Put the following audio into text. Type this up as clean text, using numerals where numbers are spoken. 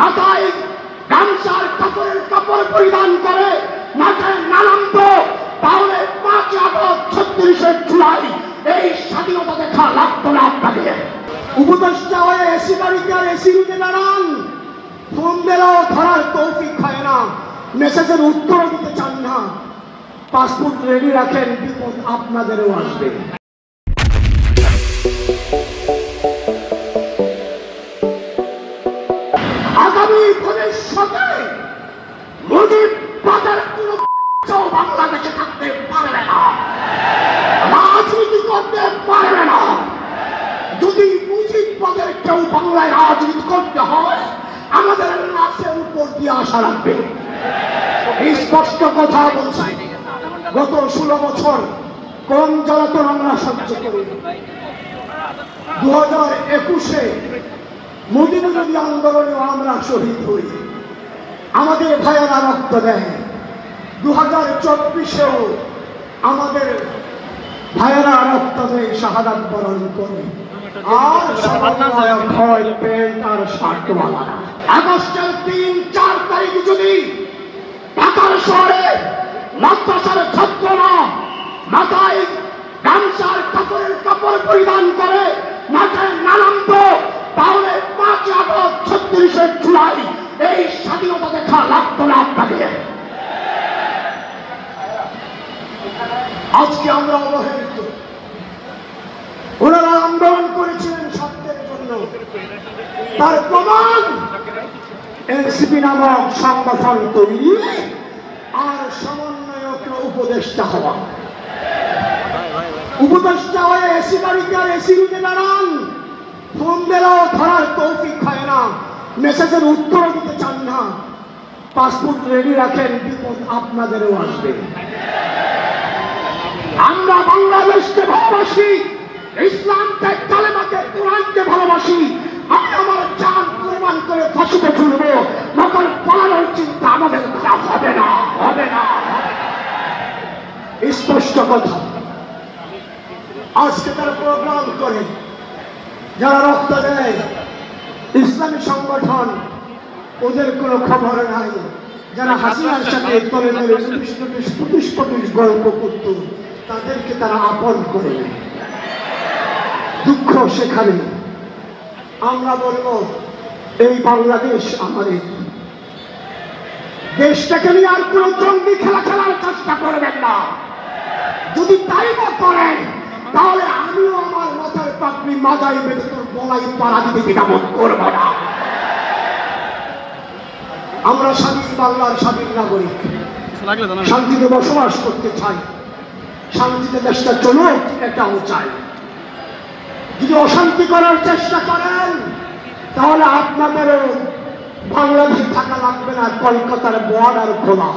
মাথায় গামছার কাপড় পরিধান করে মাথায় না নামতো, তাহলে 5 আগস্ট 36 জুলাই এই স্বাধীনতা দেখা লাগতো না আপনাকে। উপদেষ্টা হয়ে এসি বাড়িতে আর এসি রুমে দাঁড়ান, ফোন দিলেও ধরার তৌফিক হয় না, মেসেজের উত্তর দিতে চান না। পাসপোর্ট রেডি রাখেন, বিপদ আপনাদেরও আসবে। আগামী ভবিষ্যতে মুজিববাদের কোনো বাংলাদেশে থাকতে পারবে না, রাজনীতি করতে পারবে না। যদি মুজিববাদের কেউ বাংলায় রাজনীতি করতে হয়, আমাদের লাশের উপর দিয়ে আশা রাখবে। স্পষ্ট কথা বলছি, গত 16 বছর কোন জ্বালাতন আমরা সহ্য করি। 2021-এ মোদী বিরোধী আন্দোলনে আমরা শহীদ হই, আমাদের ভাইয়েরা রক্ত দেয়। 2024-এও আমাদের ভাইয়েরা রক্ত দেয়, শাহাদাত বরণ করে। আর হয় প্যান্ট আর শার্ট ওয়ালা। আগস্টের 3-4 তারিখ যদি ঢাকার শহরে মাদ্রাসার ছাত্ররা মাথায় গামছার কাপড় পরিধান করে মাথায় না নামতো, তাহলে 5 আগস্ট 36 জুলাই এই স্বাধীনতা দেখা লাগতো না আপনাকে। আজকে আমরা অবহেলিত। ওনারা আন্দোলন করেছিলেন সত্যের জন্য, তার প্রমাণ এনসিপি নামক সংগঠন তৈরি আর সমন্বয়কের উপদেষ্টা হওয়া। উপদেষ্টা হয়ে এসি বাড়িতে আর এসি রুমে দাঁড়ান, ফোন দিলেও ধরার তৌফিক হয় না, মেসেজের উত্তর দিতে চান না। পাসপোর্ট রেডি রাখেন, বিপদ আপনাদেরও আসবে। আমরা বাংলাদেশকে ভালোবাসি, ইসলামকে, কালেমাকে, কোরআনকে ভালোবাসি। আমি আমার জান কুরবান করে ফাঁসিতে ঝুলব, মগর পালানোর চিন্তা আমাদের হবে না, হবে না। স্পষ্ট কথা। আজকে তারা প্রোগ্রাম করে, যারা রক্ত দেয় ইসলামী সংগঠন, ওদের কোনো খবর নাই। যারা হাসিনার সাথে তলে তলে 25 গল্প করত, তাদেরকে তারা আপন করে নেয়। দুঃখ সেখানে। আমরা বলব, এই বাংলাদেশ আমাদের। দেশটাকে নিয়ে আর কোন জঙ্গি খেলা খেলার চেষ্টা করবেন না। যদি তাই না করেন, তাহলে আমিও আমার মাথার পাগড়ি মাথায় বেঁধে তোর গলায় পাড়া দিতে দ্বিধাবোধ করবো না। আমরা স্বাধীন বাংলার স্বাধীন নাগরিক, শান্তিতে বসবাস করতে চাই, শান্তিতে দেশটা চলুক এটাও চাই। যদি অশান্তি করার চেষ্টা করেন, তাহলে আপনাদেরও বাংলাদেশ থাকা লাগবে না, কলকাতার বর্ডার খোলা।